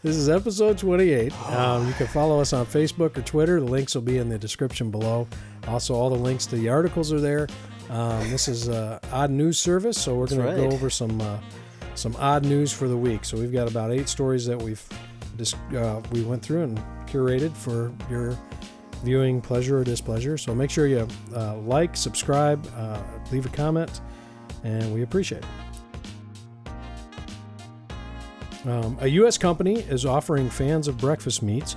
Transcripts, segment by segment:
This is episode 28. You can follow us on Facebook or Twitter. The links will be in the description below. Also, all the links to the articles are there. This is an odd news service, so we're going to go over some odd news for the week. So we've got about 8 stories that we went through and curated for your viewing pleasure or displeasure. So make sure you like, subscribe, leave a comment, and we appreciate it. A U.S. company is offering fans of breakfast meats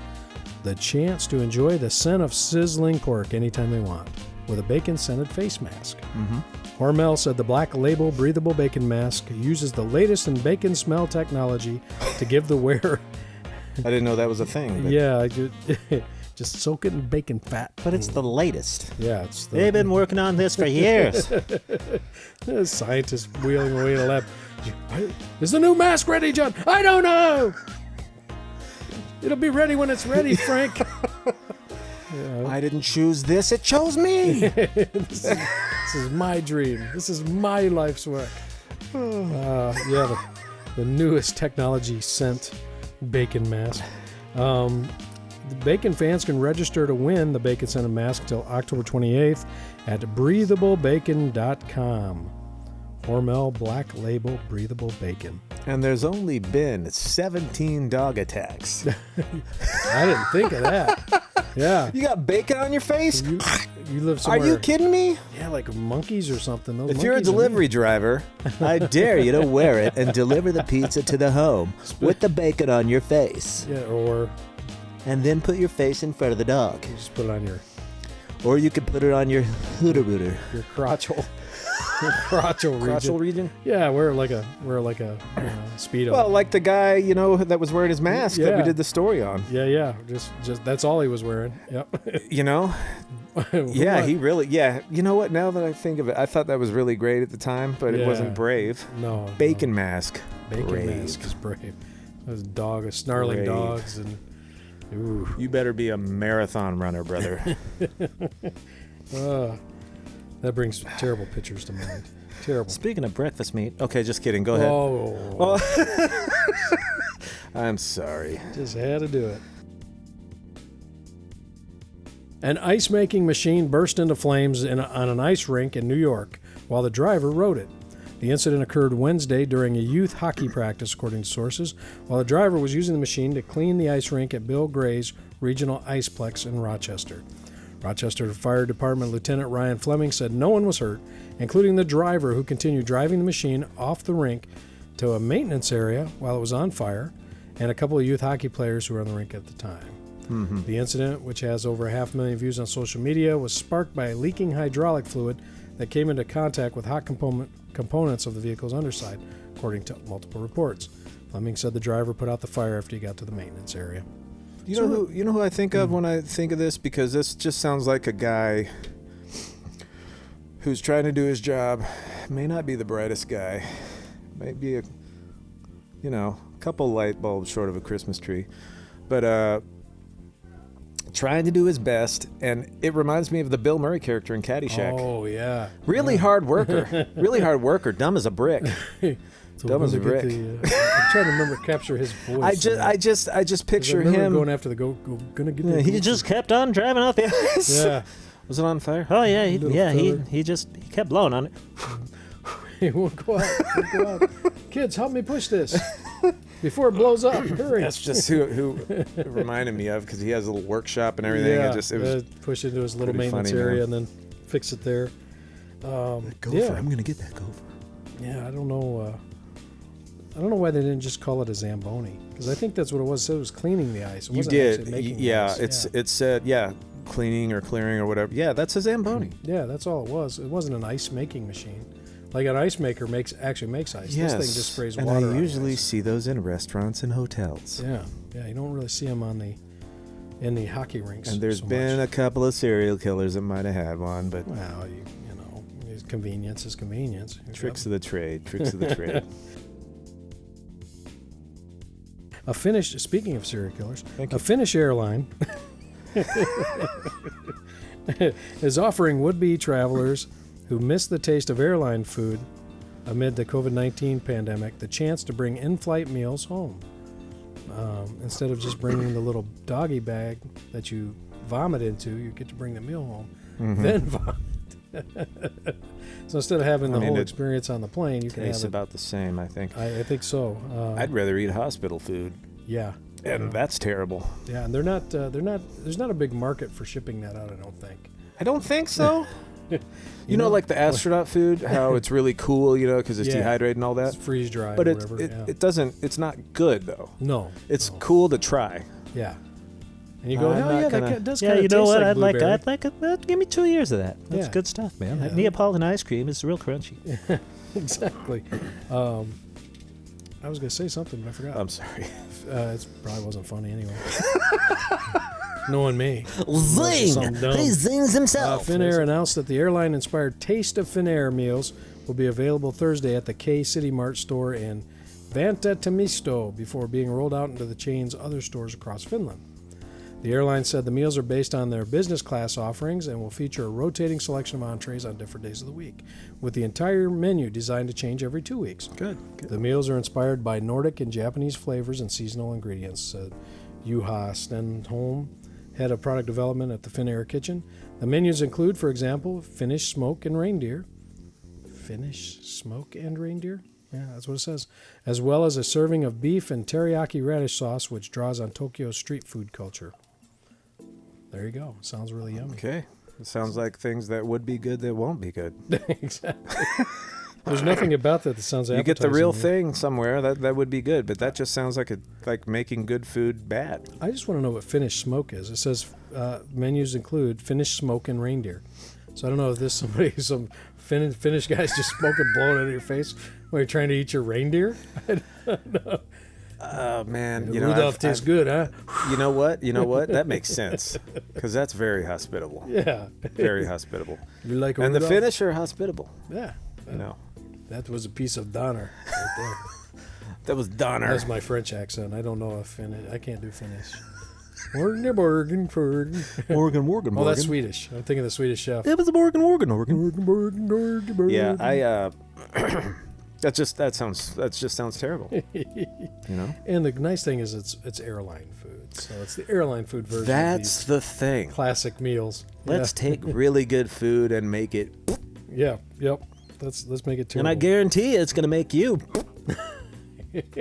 the chance to enjoy the scent of sizzling pork anytime they want with a bacon-scented face mask. Mm-hmm. Hormel said the Black Label breathable bacon mask uses the latest in bacon smell technology to give the wearer... I didn't know that was a thing. But... Yeah, just soak it in bacon fat. But it's the latest. Yeah, they've been working on this for years. Scientists wheeling away in a lab. Is the new mask ready, John? I don't know. It'll be ready when it's ready, Frank. Yeah. I didn't choose this. It chose me. This is my dream. This is my life's work. The newest technology scent bacon mask. The bacon fans can register to win the bacon scented mask until October 28th at breathablebacon.com. Hormel Black Label breathable bacon. And there's only been 17 dog attacks. I didn't think of that. Yeah. You got bacon on your face? You live somewhere. Are you kidding me? Yeah, like monkeys or something. Those if you're a delivery driver, I dare you to wear it and deliver the pizza to the home with the bacon on your face. Yeah, or... And then put your face in front of the dog. You just put it on your... Or you could put it on your hooter-booter. Your crotchal. Your crotchal region. Yeah, wear like a Speedo. Well, like the guy, that was wearing his mask that we did the story on. Yeah. Just that's all he was wearing. Yep. Yeah, he really, You know what? Now that I think of it, I thought that was really great at the time, but it wasn't brave. No. Bacon mask. Bacon mask is brave. Those snarling dogs and... Ooh. You better be a marathon runner, brother. That brings terrible pictures to mind. Terrible. Speaking of breakfast meat. Okay, just kidding. Go ahead. Oh. I'm sorry. Just had to do it. An ice-making machine burst into flames on an ice rink in New York while the driver rode it. The incident occurred Wednesday during a youth hockey practice, according to sources, while the driver was using the machine to clean the ice rink at Bill Gray's Regional Iceplex in Rochester. Rochester Fire Department Lieutenant Ryan Fleming said no one was hurt, including the driver who continued driving the machine off the rink to a maintenance area while it was on fire, and a couple of youth hockey players who were on the rink at the time. Mm-hmm. The incident, which has over 500,000 views on social media, was sparked by leaking hydraulic fluid that came into contact with hot components of the vehicle's underside, according to multiple reports. Fleming said the driver put out the fire after he got to the maintenance area. You know who I think of when I think of this? Because this just sounds like a guy who's trying to do his job. May not be the brightest guy. Might be a couple light bulbs short of a Christmas tree. But trying to do his best, and it reminds me of the Bill Murray character in Caddyshack. Oh, yeah. Really hard worker. Really hard worker. Dumb as a brick. So dumb as a brick. I'm trying to capture his voice. I just picture him going after the gonna get. Yeah, he just kept on driving off the ice. Yeah. Was it on fire? Oh yeah, he kept blowing on it. He won't go out. Kids, help me push this before it blows up. Hurry. That's just who it reminded me of, because he has a little workshop and everything. Yeah, it was push into his little maintenance area and then fix it there. Gopher, I'm gonna get that gopher. Yeah, I don't know why they didn't just call it a Zamboni, because I think that's what it was. So it was cleaning the ice. It wasn't actually making the ice. It said cleaning or clearing or whatever. Yeah, that's a Zamboni. Yeah, that's all it was. It wasn't an ice making machine. Like an ice maker actually makes ice. Yes. This thing just sprays water. And I usually see those in restaurants and hotels. Yeah, you don't really see them in the hockey rinks. And there's been a couple of serial killers that might have had one, but well, convenience is convenience. Tricks of the trade. Speaking of serial killers, a Finnish airline is offering would-be travelers who miss the taste of airline food amid the COVID-19 pandemic the chance to bring in-flight meals home. Instead of just bringing the little doggy bag that you vomit into, you get to bring the meal home, then vomit. So instead of having the whole experience on the plane, you can have it. Tastes about the same, I think. I think so. I'd rather eat hospital food. Yeah. And that's terrible. Yeah, and they're not. There's not a big market for shipping that out, I don't think. I don't think so. you know, like the astronaut food, how it's really cool, you know, because it's dehydrated and all that. It's freeze dried, but or whatever. It doesn't. It's not good though. No. It's cool to try. Yeah. And you go, that does kind of you know taste what? like I'd like it. Give me 2 years of that. That's Yeah. good stuff, man. Yeah. That Neapolitan ice cream is real crunchy. Exactly. I was going to say something, but I forgot. I'm sorry. It probably wasn't funny anyway. Knowing me. Zing! He zings himself. Finnair announced that the airline-inspired Taste of Finnair meals will be available Thursday at the K City Mart store in Vanta Temisto before being rolled out into the chain's other stores across Finland. The airline said the meals are based on their business class offerings and will feature a rotating selection of entrees on different days of the week, with the entire menu designed to change every 2 weeks. Good. The meals are inspired by Nordic and Japanese flavors and seasonal ingredients, said Juha Stenholm, head of product development at the Finnair kitchen. The menus include, for example, Finnish smoke and reindeer. Finnish smoke and reindeer? Yeah, that's what it says. As well as a serving of beef and teriyaki radish sauce, which draws on Tokyo's street food culture. There you go. Sounds really yummy. Okay. It sounds like things that would be good that won't be good. Exactly. There's nothing about that sounds appetizing. You get the real thing somewhere, that would be good, but that just sounds like making good food bad. I just want to know what Finnish smoke is. It says menus include Finnish smoke and reindeer. So I don't know if this some Finnish guys just smoking blowing out of your face while you're trying to eat your reindeer. I don't know. Oh, man. Rudolph tastes good, huh? You know what? That makes sense because that's very hospitable. Yeah. Very hospitable. You like and Rudolph? the Finnish are hospitable. Yeah. You know. That was a piece of Donner right there. That was Donner. That's my French accent. I don't know if Finnish. I can't do Finnish. Morgen. Oh, that's Swedish. I'm thinking of the Swedish chef. It was a Morgan. Yeah, that just sounds terrible. You know. And the nice thing is it's airline food, so it's the airline food version. That's of the thing. Classic meals. Let's take really good food and make it. Yeah. Yep. Let's make it terrible. And I guarantee you it's going to make you.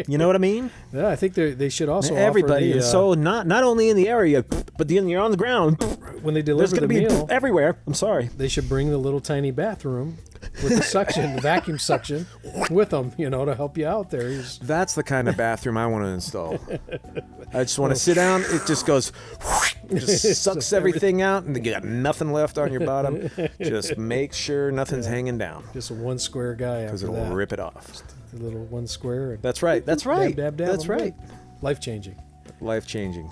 You know what I mean? Yeah, I think they should also everybody. offer the, so not only in the area, but you're on the ground. When they There's deliver going the to be meal everywhere. I'm sorry. They should bring the little tiny bathroom with the suction, the vacuum suction, with them, to help you out there. That's the kind of bathroom I want to install. I just want to sit down. It just goes, just sucks everything out, and you got nothing left on your bottom. Just make sure nothing's hanging down. Just a one square guy after that. Because it'll rip it off. Just a little one square. That's right. That's right. Dab, That's right. Life changing. Life changing.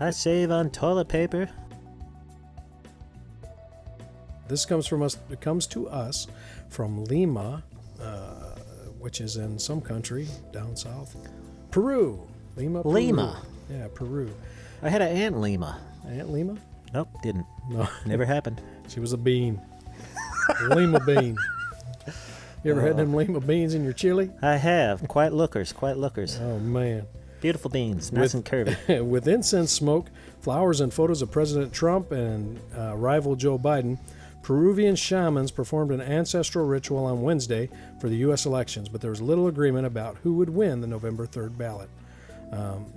I save on toilet paper. This comes from us. It comes to us from Lima, which is in some country down south, Peru. Lima. Peru. Lima. Yeah, Peru. I had an Aunt Lima. Aunt Lima? Nope, didn't. No, Never happened. She was a bean. Lima bean. You ever had them Lima beans in your chili? I have. Quite lookers. Oh man. Beautiful beans, nice and curvy. With incense smoke, flowers, and photos of President Trump and rival Joe Biden, Peruvian shamans performed an ancestral ritual on Wednesday for the U.S. elections, but there was little agreement about who would win the November 3rd ballot.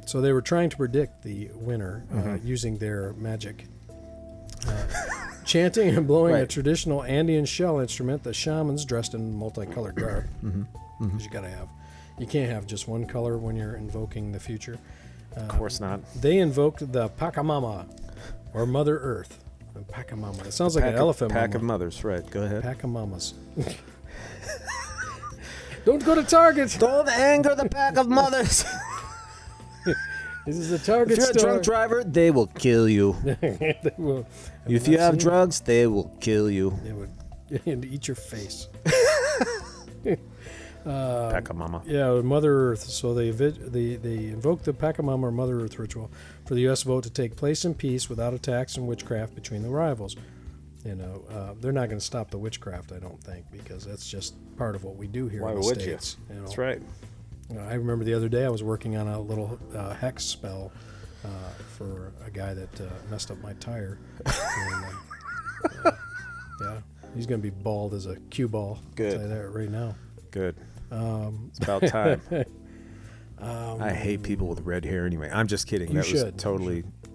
So they were trying to predict the winner using their magic. Chanting and blowing a traditional Andean shell instrument, the shamans dressed in multicolored garb. Because you can't have just one color when you're invoking the future. Of course not. They invoked the Pachamama, or Mother Earth. Pachamama. It sounds like an elephant pack mama. of mothers, right. Go ahead. Pachamamas. Don't go to Target. Don't anger the pack of mothers. This is a Target If you're store. a drunk driver, they will kill you. They will. If you have drugs, they will kill you. They would and eat your face. Pachamama. Yeah, Mother Earth. So they invoked the Pachamama or Mother Earth ritual for the U.S. vote to take place in peace without attacks and witchcraft between the rivals. They're not going to stop the witchcraft, I don't think, because that's just part of what we do here Why in the would States. you? That's right. I remember the other day I was working on a little hex spell for a guy that messed up my tire. And, yeah, he's going to be bald as a cue ball. Good. I'll tell you that right now. Good. It's about time. I hate people with red hair anyway. I'm just kidding. That was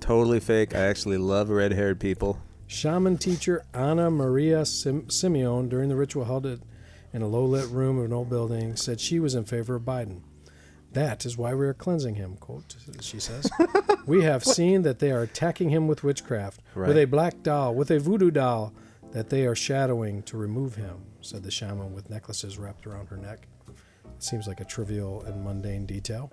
totally fake. I actually love red-haired people. Shaman teacher Ana Maria Simeon, during the ritual held in a low-lit room of an old building, said she was in favor of Biden. That is why we are cleansing him, quote, she says. We have seen that they are attacking him with witchcraft, with a black doll, with a voodoo doll, that they are shadowing to remove him, said the shaman with necklaces wrapped around her neck. It seems like a trivial and mundane detail.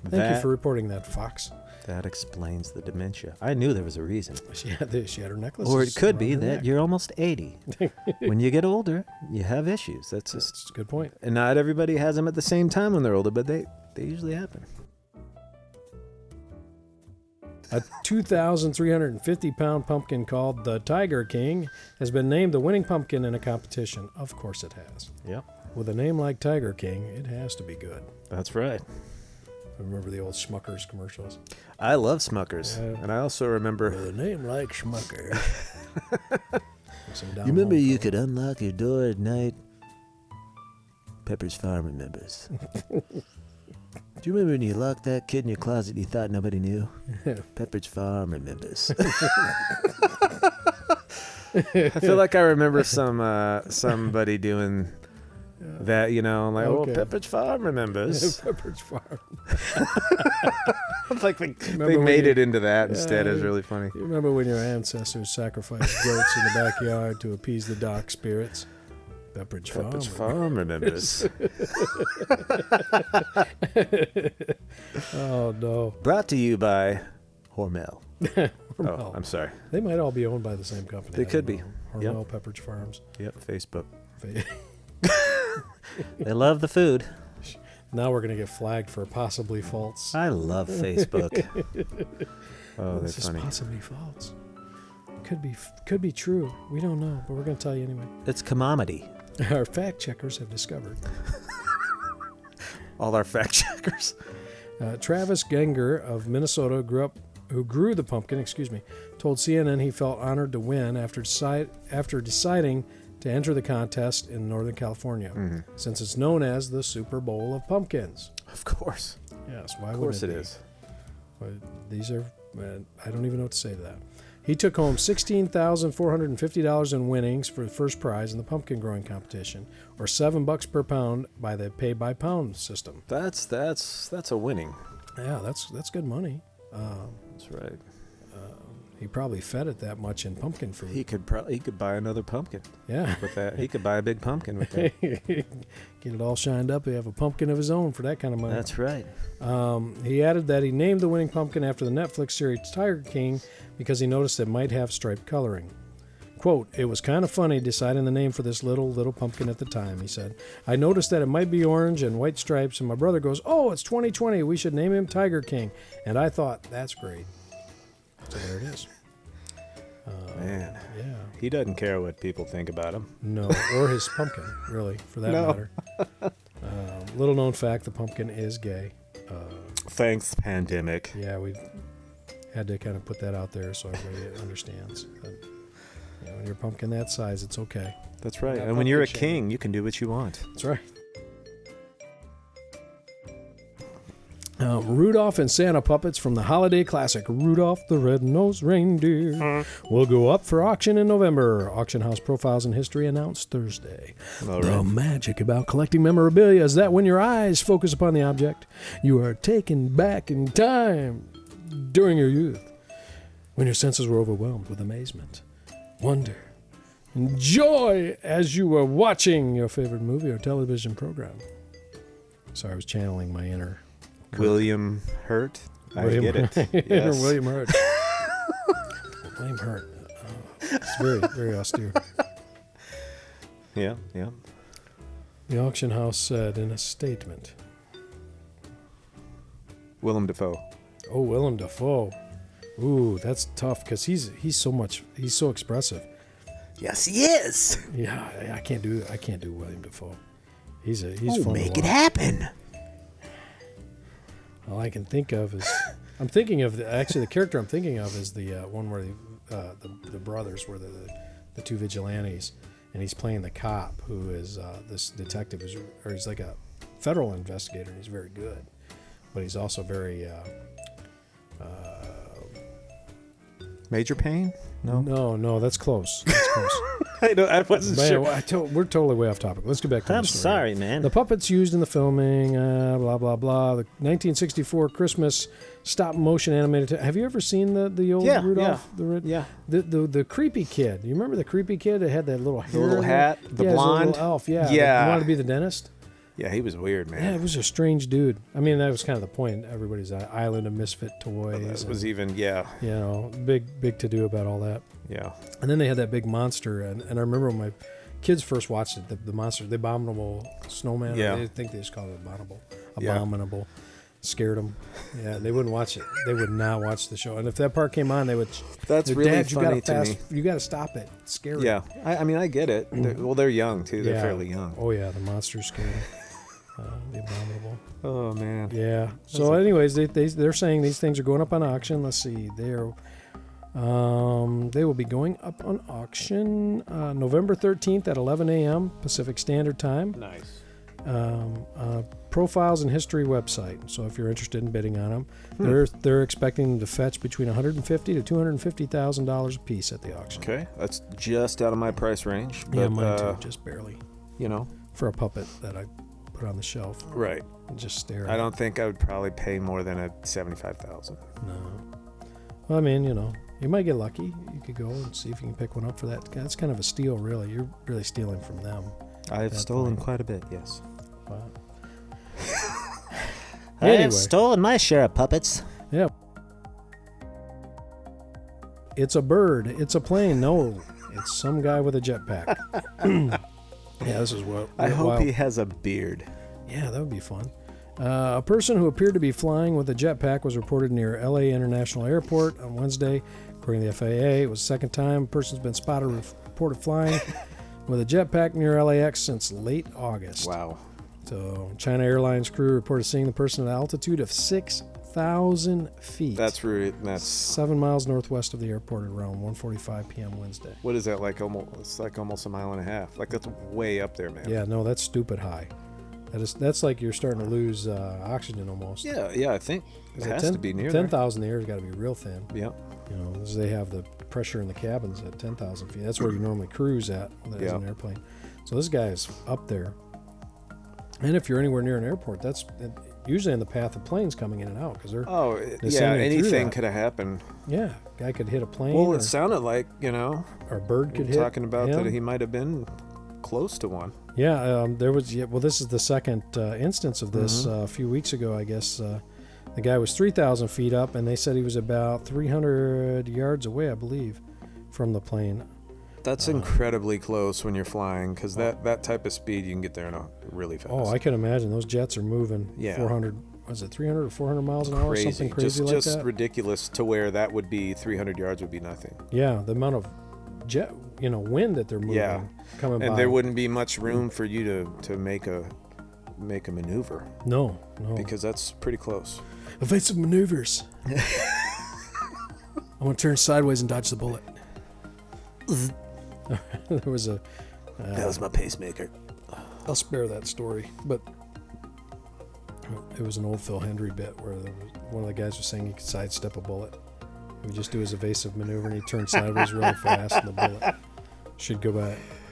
Thank you for reporting that, Fox. That explains the dementia. I knew there was a reason. She had her necklaces. Or it could be around her that neck. you're almost 80. When you get older, you have issues. That's That's a good point. And not everybody has them at the same time when they're older, but they usually happen. A 2,350-pound pumpkin called the Tiger King has been named the winning pumpkin in a competition. Of course it has. Yep. With a name like Tiger King, it has to be good. That's right. I remember the old Schmuckers commercials. I love Smuckers. And I also remember... With a name like Schmucker. You remember you could unlock your door at night? Pepper's Farm remembers. Do you remember when you locked that kid in your closet and you thought nobody knew? Pepperidge Farm remembers. I feel like I remember somebody doing that, like, Okay. Pepperidge Farm remembers. Pepperidge Farm. Like they made it into that instead. It was really funny. You remember when your ancestors sacrificed goats in the backyard to appease the dark spirits? Pepperidge Farm. Remembers. Oh, no. Brought to you by Hormel. Hormel. Oh, I'm sorry. They might all be owned by the same company. They could be. Hormel Pepperidge Farms. Yep, Facebook. They love the food. Now we're going to get flagged for possibly false. I love Facebook. Oh, This that's is funny. possibly false. Could be true. We don't know, but we're going to tell you anyway. It's commodity. Our fact checkers have discovered. All our fact checkers. Travis Genger of Minnesota who grew the pumpkin, told CNN he felt honored to win after deciding to enter the contest in Northern California, since it's known as the Super Bowl of Pumpkins. Of course. Yes, why Of would course it it be? is. But these are, I don't even know what to say to that. He took home $16,450 in winnings for the first prize in the pumpkin growing competition, or $7 per pound by the pay-by-pound system. That's a winning. Yeah, that's good money. That's right. He probably fed it that much in pumpkin food. He could buy another pumpkin Yeah. with that. He could buy a big pumpkin with that. Get it all shined up. He have a pumpkin of his own for that kind of money. That's right. He added that he named the winning pumpkin after the Netflix series Tiger King because he noticed it might have striped coloring. Quote, it was kind of funny deciding the name for this little pumpkin at the time, he said. I noticed that it might be orange and white stripes, and my brother goes, oh, it's 2020. We should name him Tiger King. And I thought, that's great. So there it is. Man, Yeah. he doesn't care what people think about him. No, or his pumpkin, really, for that No. matter. Little known fact, the pumpkin is gay. Thanks, pandemic. Yeah, we had to kind of put that out there so everybody understands. But, when you're a pumpkin that size, it's okay. That's right. Not And when you're a pumpkin shaming. king, you can do what you want. That's right. Rudolph and Santa puppets from the holiday classic Rudolph the Red-Nosed Reindeer will go up for auction in November. Auction house profiles and history announced Thursday. All The right. magic about collecting memorabilia is that when your eyes focus upon the object, you are taken back in time during your youth, when your senses were overwhelmed with amazement, wonder, and joy as you were watching your favorite movie or television program. Sorry, I was channeling my inner William Hurt. William, I get it. inner Yes. William Hurt. William Hurt. It's very, very austere. Yeah, yeah. The auction house said in a statement. Willem Dafoe. Oh, Willem Dafoe. Ooh, that's tough because he's so expressive. Yes, he is. Yeah, I can't do William Dafoe. He's Oh, fun to make it watch. happen. All I can think of is I'm thinking of the character I'm thinking of is the one where the brothers were the two vigilantes, and he's playing the cop who is this detective he's like a federal investigator, and he's very good, but he's also very Major Payne? No, that's close. That's close. I wasn't sure. We're totally way off topic. Let's get back to the story. sorry, man. The puppets used in the filming, blah, blah, blah. The 1964 Christmas stop-motion animated... Have you ever seen the old Rudolph? Yeah. The creepy kid. You remember the creepy kid that had that little hair? The little hat, the blonde? Little elf, yeah. Yeah. He wanted to be the dentist? Yeah, he was weird, man. Yeah, he was a strange dude. I mean, that was kind of the point. Everybody's island of misfit toys. That was even, yeah. You know, big to-do about all that. Yeah. And then they had that big monster, and I remember when my kids first watched it, the monster, the abominable snowman. Yeah. I think they just called it abominable. Yeah. Abominable. Scared them. Yeah, they wouldn't watch it. They would not watch the show. And if that part came on, they would. That's really Dad, funny to me. You got to stop it. It's scary. Yeah. I mean, I get it. They're young, too. They're fairly young. Oh, yeah, the monster's scary. The abominable. Oh, man. Yeah. So, anyways, they're saying these things are going up on auction. Let's see. They will be going up on auction November 13th at 11 a.m. Pacific Standard Time. Nice. Profiles and History website. So if you're interested in bidding on them, they're expecting them to fetch between $150,000 to $250,000 a piece at the auction. Okay, that's just out of my price range. But, Yeah, mine too, just barely. You know, for a puppet that I put on the shelf. Right. And just stare at. I don't think I would probably pay more than a $75,000. No. Well, I mean, you know, you might get lucky. You could go and see if you can pick one up for that. That's kind of a steal, really. You're really stealing from them. I've stolen quite a bit, yes. But I have stolen my share of puppets. Yeah. It's a bird. It's a plane. No, it's some guy with a jetpack. Yeah, this is what. I hope he has a beard. Yeah, that would be fun. A person who appeared to be flying with a jetpack was reported near L.A. International Airport on Wednesday. According to the FAA, it was the second time a person's been reported flying with a jetpack near LAX since late August. Wow. So, China Airlines crew reported seeing the person at an altitude of 6,000 feet. That's 7 miles northwest of the airport at around 1:45 p.m. Wednesday. What is that, like it's like almost a mile and a half. Like, that's way up there, man. Yeah, no, that's stupid high. That's like you're starting to lose oxygen almost. Yeah, I think it has to be near 10,000 the air has got to be real thin. Yeah. You know, because they have the pressure in the cabins at 10,000 feet. That's where you normally cruise at when there's an airplane. So this guy is up there. And if you're anywhere near an airport, that's usually in the path of planes coming in and out because they're anything could have happened. Yeah, guy could hit a plane. Well, it sounded like, or a bird could hit. Talking about him. that he might have been close to one. Yeah, there was. Yeah, well, this is the second instance of this. A few weeks ago, I guess the guy was 3,000 feet up, and they said he was about 300 yards away, I believe, from the plane. That's incredibly close when you're flying, because that type of speed, you can get there really fast. Oh, I can imagine. Those jets are moving 400, was it 300 or 400 miles an hour? Something crazy like that? Just ridiculous to where that would be 300 yards would be nothing. Yeah, the amount of jet, wind that they're moving coming by. And there wouldn't be much room for you to make a maneuver. No. Because that's pretty close. Evasive maneuvers. I'm going to turn sideways and dodge the bullet. There was that was my pacemaker. I'll spare that story, but it was an old Phil Hendry bit where one of the guys was saying he could sidestep a bullet. He would just do his evasive maneuver and he'd turn sideways really fast and the bullet should go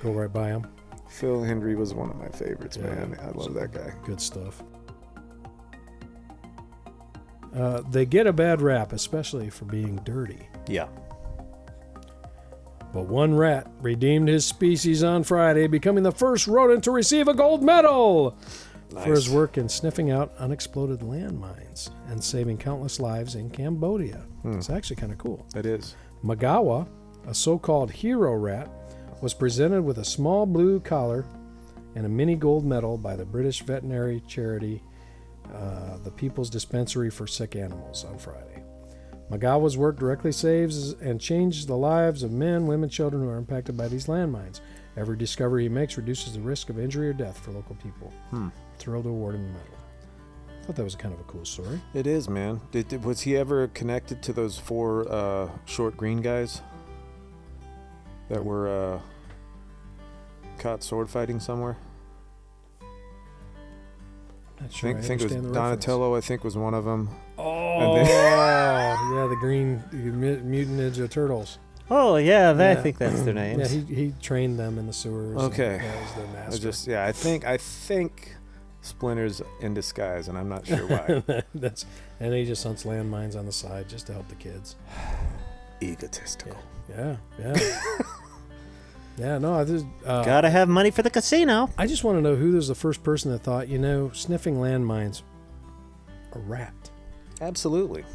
right by him. Phil Hendry was one of my favorites, man. I love that guy. Good stuff. They get a bad rap, especially for being dirty. Yeah. But one rat redeemed his species on Friday, becoming the first rodent to receive a gold medal for his work in sniffing out unexploded landmines and saving countless lives in Cambodia. It's actually kind of cool. It is. Magawa, a so-called hero rat, was presented with a small blue collar and a mini gold medal by the British veterinary charity, the People's Dispensary for Sick Animals, on Friday. Magawa's work directly saves and changes the lives of men, women, children who are impacted by these landmines. Every discovery he makes reduces the risk of injury or death for local people. Thrilled to award him the medal. thought that was kind of a cool story. It is, man. Was he ever connected to those 4 short green guys that were caught sword fighting somewhere? Not sure. I think it was Donatello. I think was one of them. Oh, yeah, the green mutant Ninja Turtles. Oh yeah, I think that's their names. Yeah, he trained them in the sewers. Okay, that was their master. I think Splinter's in disguise, and I'm not sure why. And he just hunts landmines on the side just to help the kids. Egotistical. Yeah. Yeah, no, I just Gotta have money for the casino. I just want to know who was the first person that thought, sniffing landmines, a rat. Absolutely.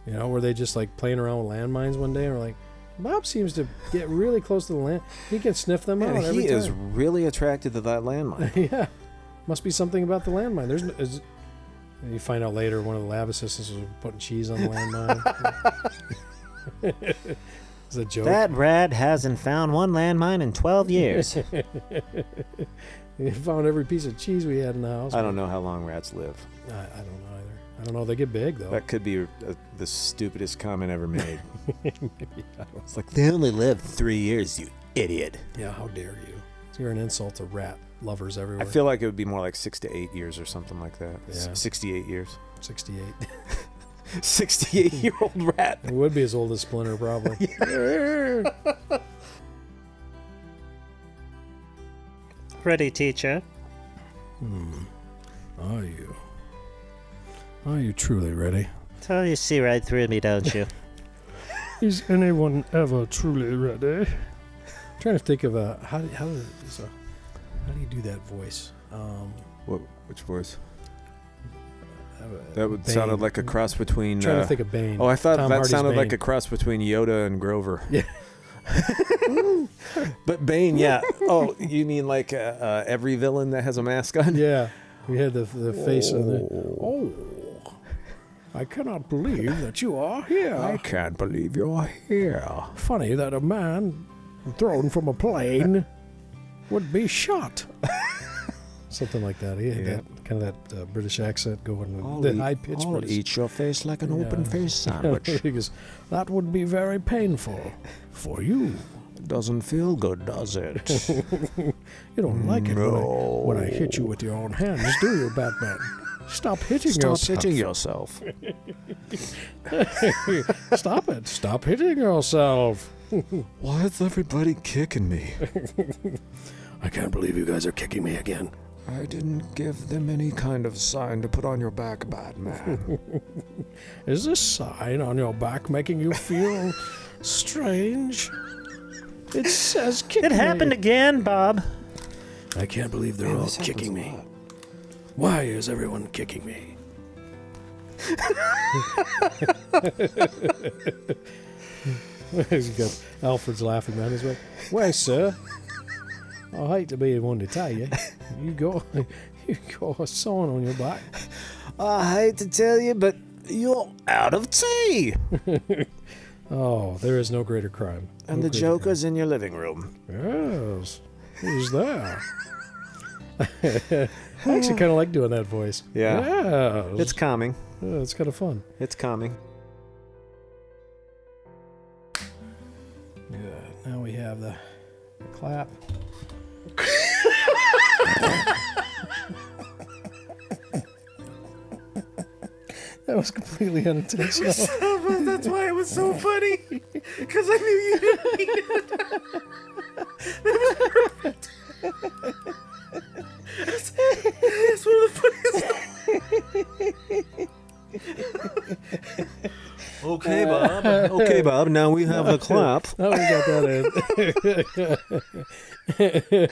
Were they just like playing around with landmines one day and were like, Bob seems to get really close to the land. He can sniff them out every time. He is really attracted to that landmine. Yeah. Must be something about the landmine. And you find out later one of the lab assistants was putting cheese on the landmine. It's a joke. That rat hasn't found one landmine in 12 years. He found every piece of cheese we had in the house. I don't know how long rats live. I don't know either. I don't know. They get big, though. That could be the stupidest comment ever made. It's like, they only live 3 years, you idiot. Yeah, how dare you? You're an insult to rat lovers everywhere. I feel like it would be more like 6 to 8 years or something like that. Yeah. 68 years. 68. 68-year-old rat. It would be as old as Splinter, probably. Ready, teacher? Are you? Are you truly ready? Oh, you see right through me, don't you? Is anyone ever truly ready? I'm trying to think of how do you do that voice? Which voice? That would sounded like a cross between. I'm trying to think of Bane. Oh, I thought Tom that Hardy's sounded Bane. like a cross between Yoda and Grover. Yeah. But Bane, yeah. Oh, you mean like every villain that has a mask on? Yeah. We had the face of the. Oh, I cannot believe that you are here. I can't believe you're here. Funny that a man thrown from a plane would be shot. Something like that. He had that kind of that British accent going with the high pitch. I'll eat your face like an open-faced sandwich. He goes, that would be very painful for you. Doesn't feel good, does it? You don't like it when I hit you with your own hands, do you, Batman? Stop hitting yourself. Stop hitting yourself. Stop it. Stop hitting yourself. Why is everybody kicking me? I can't believe you guys are kicking me again. I didn't give them any kind of sign to put on your back, Batman. Is this sign on your back making you feel strange? It says kick It me. happened again, Bob. I can't believe they're all kicking me. Why is everyone kicking me? He's got Alfred's laughing down his way. Well, sir, I hate to be the one to tell you, you got a sign on your back. I hate to tell you, but you're out of tea. Oh, there is no greater crime. And the Joker's in your living room. Yes, he's there. I actually kind of like doing that voice. Yeah. Yes. It's calming. Yeah, it's kind of fun. It's calming. Yeah. Now we have the clap. That was completely unintentional. That's why it was so funny. Because I knew you didn't mean it. That was perfect. That's one of the funniest. Okay, Bob. Okay, Bob. Now we have a clap. Oh, we got that in.